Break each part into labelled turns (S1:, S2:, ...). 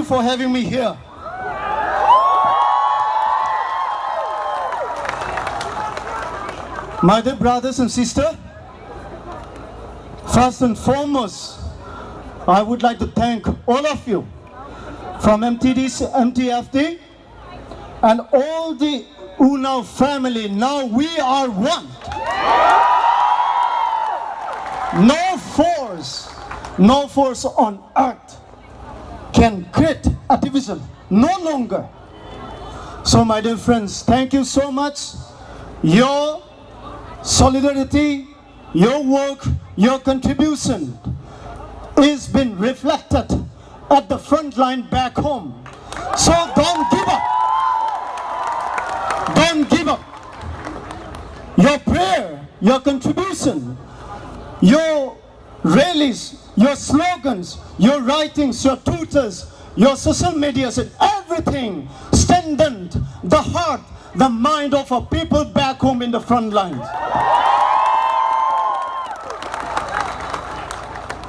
S1: for having me here. My dear brothers and sisters, first and foremost, I would like to thank all of you from MTFD and all the Unnao family. Now we are one. No force on earth can create a division, no longer. So my dear friends, thank you so much. Your solidarity, your work, your contribution is been reflected at the front line back home. So don't give up. Don't give up. Your prayer, your contribution, your rallies, your slogans, your writings, your tutors, your social medias, and everything strengthened the heart, the mind of our people back home in the front lines.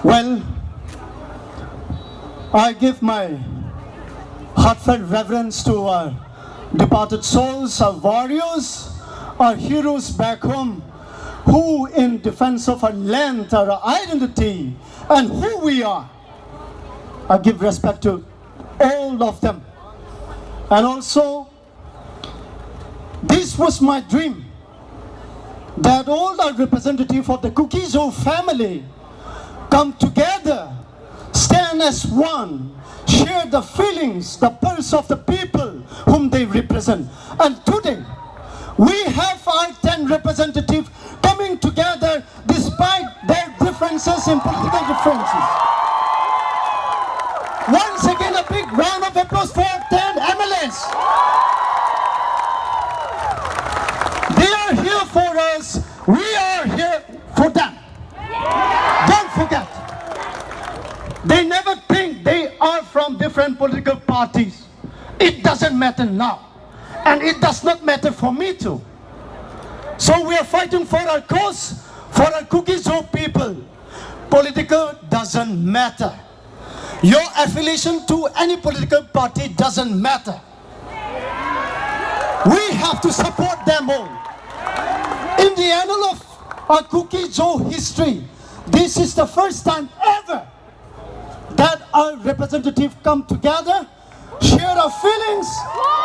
S1: Well, I give my heartfelt reverence to our departed souls, our warriors, our heroes back home, who in defense of our land, our identity, and who we are. I give respect to all of them. And also, this was my dream, that all the representatives of the Kukizo family come together, stand as one, share the feelings, the pulse of the people whom they represent. And today, we have our 10 representatives coming together despite their differences in political differences. Once again, a big round of applause for 10 MLAs. They are here for us, we are here for them. Don't forget, they never think they are from different political parties. It doesn't matter now. And it does not matter for me too. So we are fighting for our cause, for our Kukizo people. Political doesn't matter. Your affiliation to any political party doesn't matter. We have to support them all. In the annal of our Kukizo history, this is the first time ever that our representatives come together, share our feelings,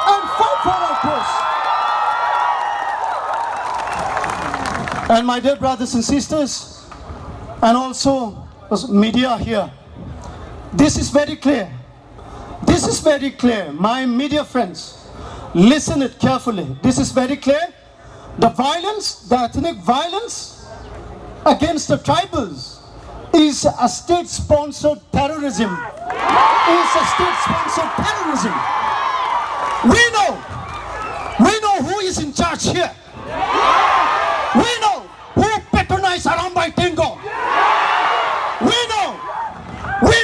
S1: and fight for our cause. And my dear brothers and sisters, and also media here, this is very clear. This is very clear. My media friends, listen it carefully. This is very clear. The violence, the ethnic violence against the tribals is a state-sponsored terrorism. Is a state-sponsored terrorism. We know who is in charge here. We know who patronized Arambai Tingo. We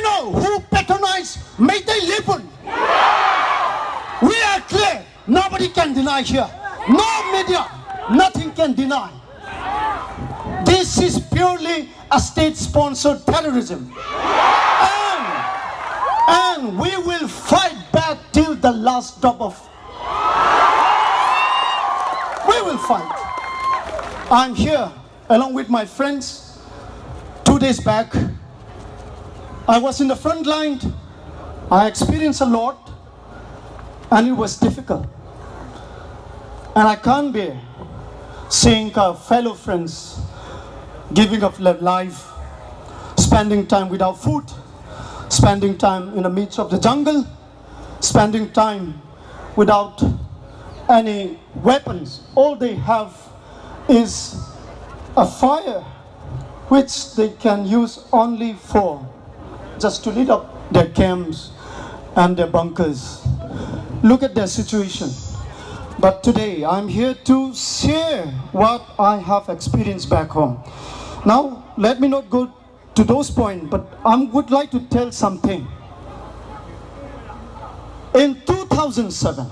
S1: know who patronized Meitei Lipun. We are clear. Nobody can deny here. No media, nothing can deny. This is purely a state-sponsored terrorism. And we will fight back till the last drop of... We will fight. I'm here along with my friends. 2 days back, I was in the front line. I experienced a lot, and it was difficult. And I can't bear seeing our fellow friends giving up their life, spending time without food, spending time in the midst of the jungle, spending time without any weapons. All they have is a fire which they can use only for just to lit up their camps and their bunkers. Look at their situation. But today I'm here to share what I have experienced back home. Now let me not go to those points, but I would like to tell something. In 2007,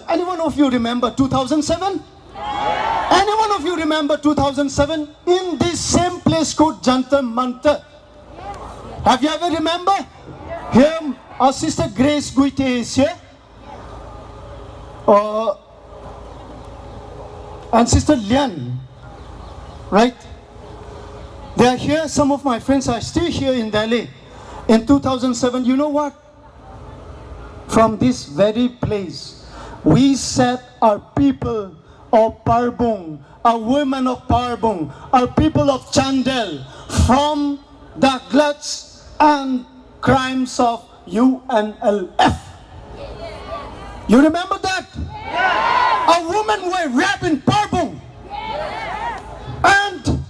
S1: any one of you remember 2007? Any one of you remember 2007? In this same place called Jantar Mantar. Have you ever remember? Here, our sister Grace Guite is here. And Sister Lian, right? They are here. Some of my friends are still here in Delhi. In 2007, you know what? From this very place, we set our people of Parbung, our women of Parbung, our people of Chandel from the gluts and crimes of UNLF. You remember that? Our women were raped in Parbung. And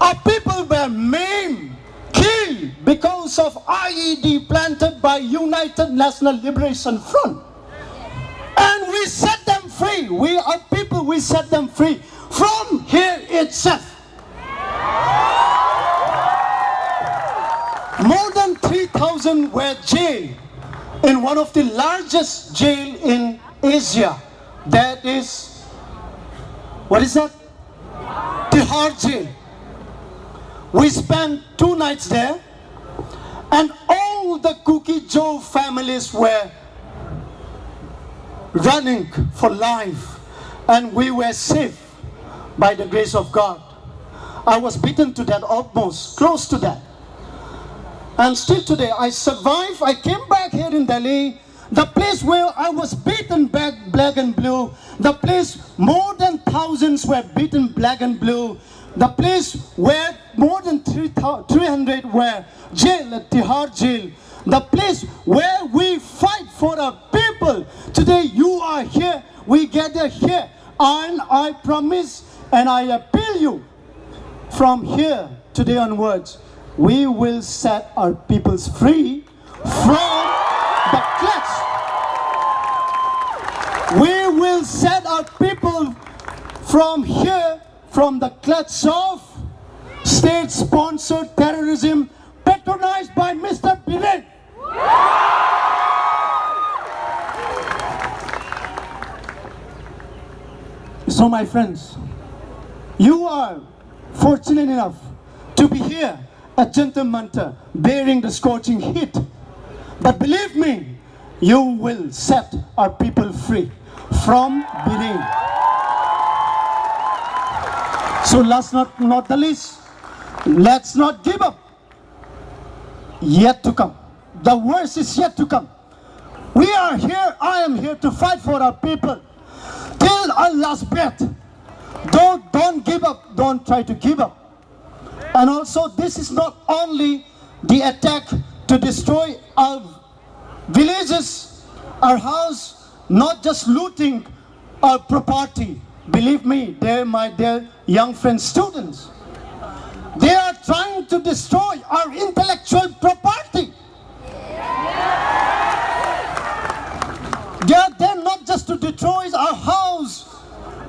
S1: our people were maimed, killed because of IED planted by United National Liberation Front. And we set them free. We are people, we set them free from here itself. More than 3,000 were jailed in one of the largest jail in Asia. That is, what is that? Tihar jail. We spent 2 nights there, and all the Cookie Joe families were running for life, and we were safe by the grace of God. I was beaten to death, almost close to that. And still today, I survived. I came back here in Delhi, the place where I was beaten back black and blue, the place more than thousands were beaten black and blue, the place where more than 300 were jailed at Tihar jail, the place where we fight for our people. Today you are here, we gather here, and I promise and I appeal you, from here today onwards, we will set our peoples free from the clutch. We will set our people from here, from the clutch of state-sponsored terrorism patronized by Mr. Biren. So my friends, you are fortunate enough to be here at Jantar Mantar bearing the scorching heat. But believe me, you will set our people free from Biren. So last not the least, let's not give up. Yet to come. The worst is yet to come. We are here, I am here to fight for our people till our last breath. Don't give up, don't try to give up. And also, this is not only the attack to destroy our villages, our house, not just looting our property. Believe me, they're my dear young friends, students. They are trying to destroy our intellectual property. They are there not just to destroy our house,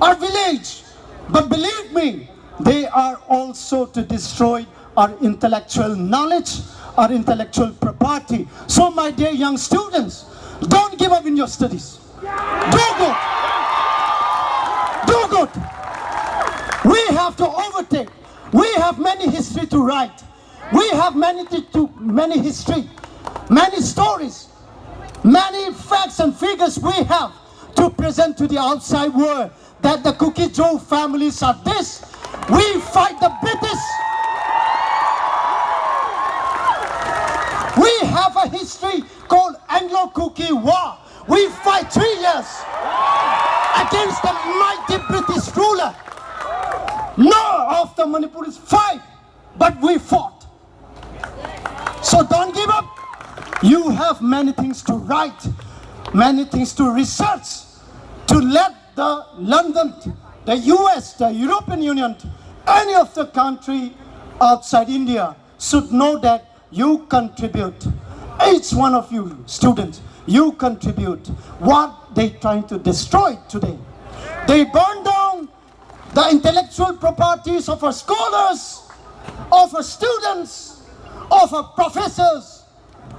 S1: our village, but believe me, they are also to destroy our intellectual knowledge, our intellectual property. So my dear young students, don't give up in your studies. Do good. Do good. We have to overtake. We have many history to write. We have many history, many stories, many facts and figures we have to present to the outside world that the Cookie Joe families are this. We fight the British. We have a history called Anglo-Cookie War. We fight 3 years against the mighty British ruler. No of the Manipuris fight, but we fought. So don't give up. You have many things to write, many things to research, to let the London, the US, the European Union, any of the country outside India should know that you contribute. Each one of you students, you contribute what they trying to destroy today. They burn down the intellectual properties of our scholars, of our students, of our professors,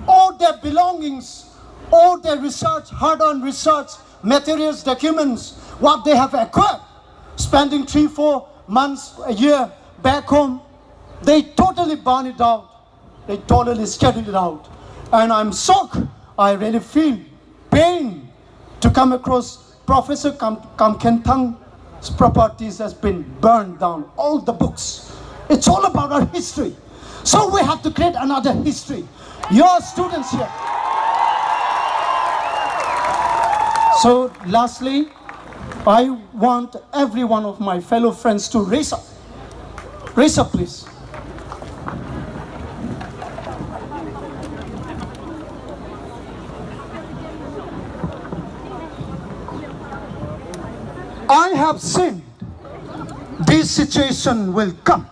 S1: all their belongings, all their research, hard-earned research, materials, documents, what they have acquired, spending 3-4 months, a year back home. They totally burn it out. They totally schedule it out. And I'm shocked. I really feel pain to come across Professor Lamtinthang's properties has been burned down. All the books. It's all about our history. So we have to create another history. Your students here. So lastly, I want every one of my fellow friends to raise up. Raise up, please. I have seen this situation will come.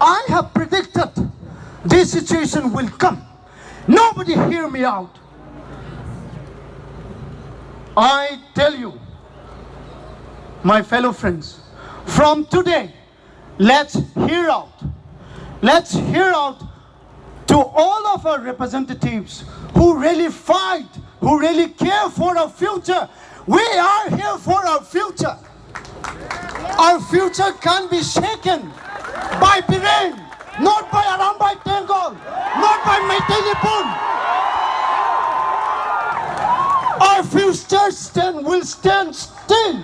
S1: I have predicted this situation will come. Nobody hear me out. I tell you, my fellow friends, from today, let's hear out. Let's hear out to all of our representatives who really fight, who really care for our future. We are here for our future. Our future can be shaken by Biren, not by Arambhai Tengol, not by Maiteli. Our future will stand still,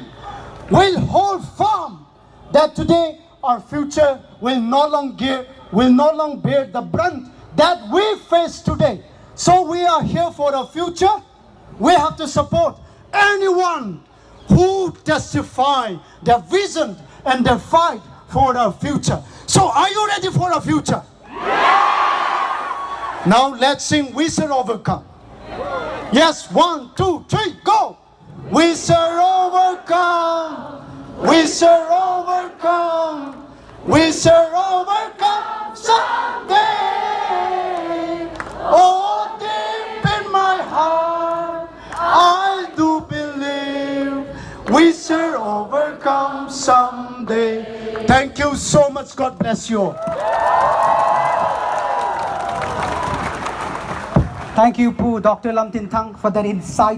S1: will hold firm that today our future will no longer bear the brunt that we face today. So we are here for our future. We have to support anyone who testify their vision and their fight for our future. So are you ready for our future? Yes! Now let's sing We Shall Overcome. Yes, 1, 2, 3, go! We shall overcome. We shall overcome. We shall overcome someday. Oh, deep in my heart, I do believe we shall overcome someday. Thank you so much. God bless you all.
S2: Thank you, Dr. Lamtinthang, for that insight.